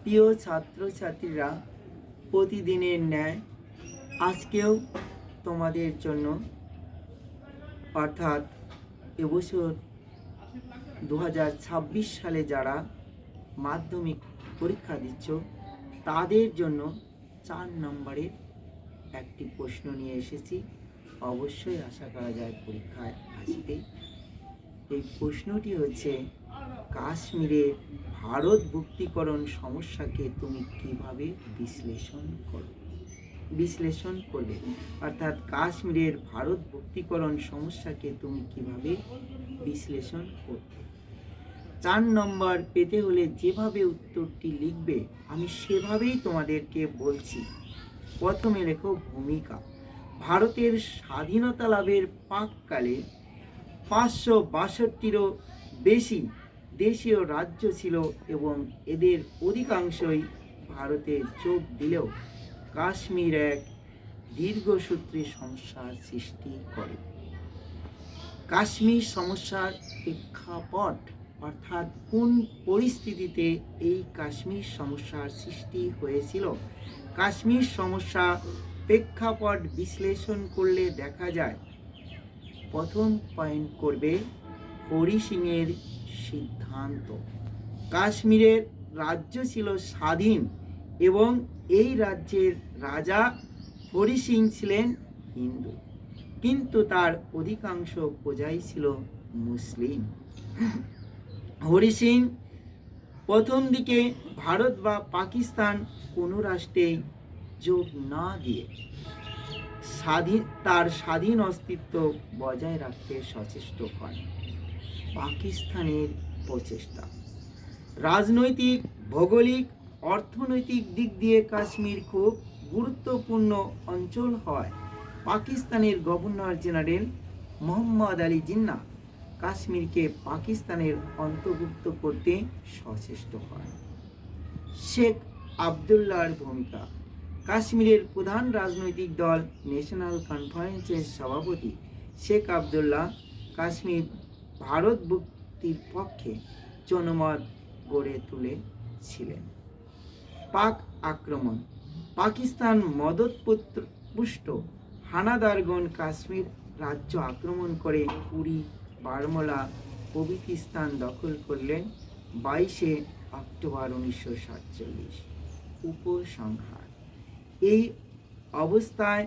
প্রিয় ছাত্রছাত্রীরা, প্রতিদিনের ন্যায় আজকেও তোমাদের জন্য অর্থাৎ এবছর 2026 সালে যারা মাধ্যমিক পরীক্ষা দিচ্ছ তাদের জন্য 4 নম্বরের একটি প্রশ্ন নিয়ে এসেছি। অবশ্যই আশা করা যায় পরীক্ষায় আসবে। এই প্রশ্নটি হচ্ছে, কাশ্মীরের ভারতভুক্তিকরণ সমস্যাকে তুমি কিভাবে বিশ্লেষণ করবে। অর্থাৎ কাশ্মীরের ভারতভুক্তিকরণ সমস্যাকে তুমি কিভাবে বিশ্লেষণ করবে। 4 নম্বর পেতে হলে যেভাবে উত্তরটি লিখবে আমি সেভাবেই তোমাদেরকে বলছি। প্রথমে লেখো ভূমিকা। ভারতের স্বাধীনতা লাভের প্রাক্কালে 562টিরও বেশি দেশীয় রাজ্য ছিল এবং এদের অধিকাংশই ভারতে যোগ দিলেও কাশ্মীর এক দীর্ঘসূত্রী সমস্যার সৃষ্টি করে। কাশ্মীর সমস্যার প্রেক্ষাপট অর্থাৎ কোন পরিস্থিতিতে এই কাশ্মীর সমস্যার সৃষ্টি হয়েছিল। কাশ্মীর সমস্যা প্রেক্ষাপট বিশ্লেষণ করলে দেখা যায়, প্রথম পয়েন্ট করবে হরি সিংয়ের সিদ্ধান্ত। কাশ্মীরের রাজ্য ছিল স্বাধীন এবং এই রাজ্যের রাজা হরি সিং ছিলেন হিন্দু, কিন্তু তার অধিকাংশ প্রজাই ছিল মুসলিম। হরি সিং প্রথম দিকে ভারত বা পাকিস্তান কোনো রাষ্ট্রেই যোগ না দিয়ে তার স্বাধীন অস্তিত্ব বজায় রাখতে সচেষ্ট হন। পাকিস্তানের প্রচেষ্টা। রাজনৈতিক, ভৌগোলিক, অর্থনৈতিক দিক দিয়ে কাশ্মীর খুব গুরুত্বপূর্ণ অঞ্চল হয় পাকিস্তানের গভর্নর জেনারেল মোহাম্মদ আলী জিন্নাহ কাশ্মীরকে পাকিস্তানের অন্তর্ভুক্ত করতে সচেষ্ট হন। শেখ আবদুল্লাহর ভূমিকা। কাশ্মীরের প্রধান রাজনৈতিক দল ন্যাশনাল কনফারেন্সের সভাপতি শেখ আবদুল্লাহ কাশ্মীর ভারতভুক্তির পক্ষে জনমত গড়ে তুলেছিলেন। পাক আক্রমণ। পাকিস্তান মদতপুষ্ট হানাদারগণ কাশ্মীর রাজ্য আক্রমণ করে পুরী, বারমুলা প্রভৃতি স্থান দখল করলেন 22 অক্টোবর 1947। উপসংহার। এই অবস্থায়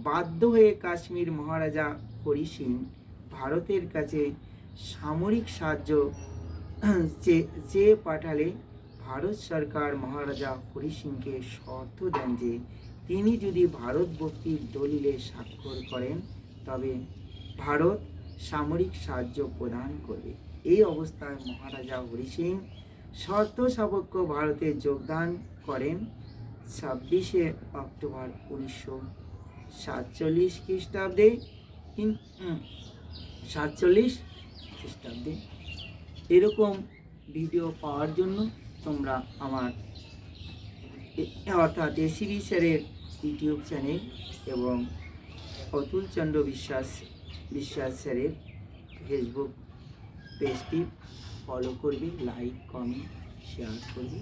বাধ্য হয়ে কাশ্মীর মহারাজা হরি সিং ভারতের কাছে সামরিক সাহায্য চেয়ে পাঠালে ভারত সরকার মহারাজা হরি সিংকে শর্ত দেন যে তিনি যদি ভারত ভক্তির দলিলে স্বাক্ষর করেন তবে ভারত সামরিক সাহায্য প্রদান করবে। এই অবস্থায় মহারাজা হরি সিং শর্ত সাপেক্ষ ভারতে যোগদান করেন 26 অক্টোবর 1947 খ্রিস্টাব্দে। 47 খ্রিস্টাব্দে। এরকম ভিডিও পাওয়ার জন্য তোমরা আমার অর্থাৎ এসিবি স্যারের ইউটিউব চ্যানেল এবং অতুল চন্দ্র বিশ্বাস স্যারের ফেসবুক পেজটি ফলো করবে, লাইক, কমেন্ট, শেয়ার করবে।